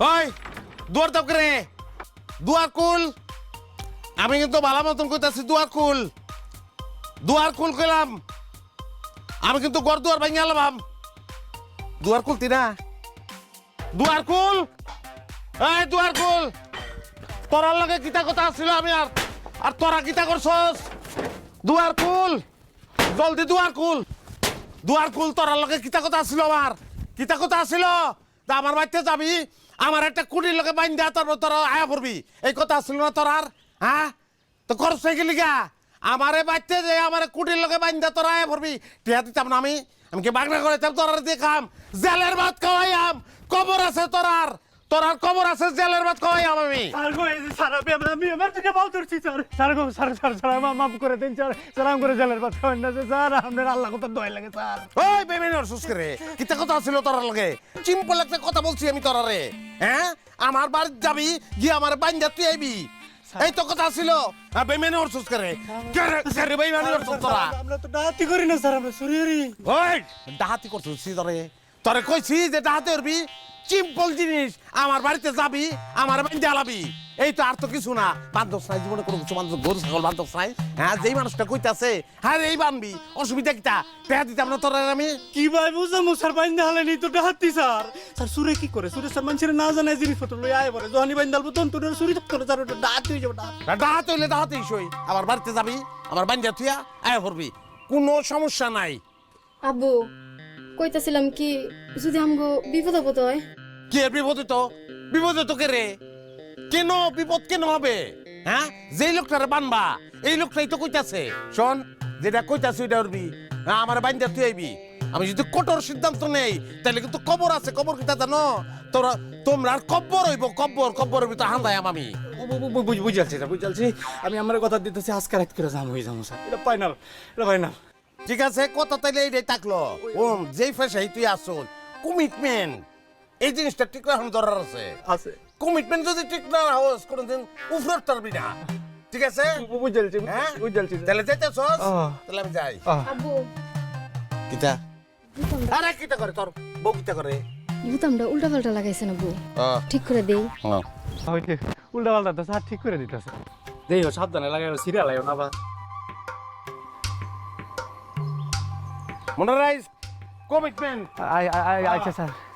ওই দুয়ার দাও করে দুয়ার কুল আমি কিন্তু ভালো মতন কইতাছি দুয়ার কুল কইলাম আমি কিন্তু ঘর দুয়ার ভাঙিয়ে আলাম দুয়ার কুল তিনা দুয়ার কুল এই দুয়ার কুল তোরার লগে গীতা কথা আসছিল আমি আর তোরা গীতা করছস দুয়ার কুল জলদি দুয়ার কুল তোরার লগে গীতা কথা আসছিল আমার গীতা কথা আসছিল তা আমার বাড়িতে যাবি আমার একটা কুটির লগে বাইন দেয়া তোরা আয়া পড়বি এই কথা আসছিল না তোরার হ্যাঁ তো খরচ হয়ে গেলি গা আমারে বাড়িতে যে আমার কুটির লগে বাইন দেয়া তোরা আয়া পড়বি টিয়া দিতাম না আমি কি বাগনা করে তোরার দেখাম জেলের ভাত খাওয়াইয়াম কবর আছে তোরার কবর আছে জেলের ভাত খাওয়াইয়াম আমি স্যার আমি আমার থেকে বাল ধরছি স্যার মাফ করে দিন স্যার আম করে জেলের ভাত খাওয়ান না স্যার আপনার আল্লাহ কথা দয় লাগে স্যার ওই বেমেন অসুস করে কিতা কথা ছিল তোরার লগে সিম্পল একটা কথা বলছি আমি তোরারে হ্যাঁ আমার বাড়ি যাবি গিয়ে আমার বাইন্দা তুই আইবি এই তো কথা ছিল বেমেন অসুস করে কে বেইমানি অসুস তোরা আমরা তো ডাহাতি করি না স্যার আমরা চুরি ওই ডাহাতি করছিস তোরে কইছি যে ডাহাতি করবি সিম্পল জিনিস আমার বাড়িতে যাবি আমার বাইন্দা আলাবি এই তো আর তো কিছু না বান্ধব নাই জীবনে কোনো কিছু বান্ধব গরু ছাগল বান্ধব নাই হ্যাঁ যেই মানুষটা কইতাছে হ্যাঁ এই বানবি অসুবিধা কিটা পেয়া দিতাম না তোর আমি কি ভাই বুঝলাম স্যার বাইন্দা হালেনি তো ডাহাতি স্যার সুরে কি করে সুরে স্যার মানুষের না জানায় জিনিসপত্র লই আয় পরে যখনই বাইন্দাল বুতন তোর চুরি করে স্যার ওটা ডাহাতি হয়ে যাবে ডাহাত হইলে ডাহাতি সই আমার বাড়িতে যাবি আমার বাইন্দা তুইয়া আয় করবি কোনো সমস্যা নাই আব্বু কইতাছিলাম কি যদি আমগো বিপদ আপদ হয় কি এর বিপদ তো কে রে কেন বিপদ কেন হবে হ্যাঁ যেই লোকটারে বানবা এই লোকটাই তো কইতাছে শোন যেটা কইতাছে ওইটা উঠবি আমার বাইন্দা তুই আইবি আমি যদি কঠোর সিদ্ধান্ত নেই তাহলে কিন্তু কবর আছে কবর কিতা জানো তোমরা কব্বর হইব কব্বরের ভিতর হান্দাই আমি বুঝালছি আমি আমার কথা দিতেছি আজকে রাত করে যাম হয়ে যাবো স্যার এটা ফাইনাল ঠিক আছে কথা তাইলে এইটাই থাকলো যেই ফেসাই তুই আসুন কমিটমেন্ট এই জিনিসটা ঠিক রাখানো দরকার আছে কমিটমেন্ট যদি ঠিক না হোস কোনদিন উফরত পারবি না ঠিক আছে বুঝালছি তাহলে যাইতেছস তাহলে আমি যাই আব্বু কিতা আরে কিতা করে তোর বউ কিতা করে বুতামটা উল্টা পাল্টা লাগাইছেন আব্বু ঠিক করে দেই উল্টা পাল্টা তো স্যার ঠিক করে দিতেছে দেই সাবধানে লাগাই সিরিয়াল আইও না বা মনে রাইস কমিটমেন্ট আচ্ছা স্যার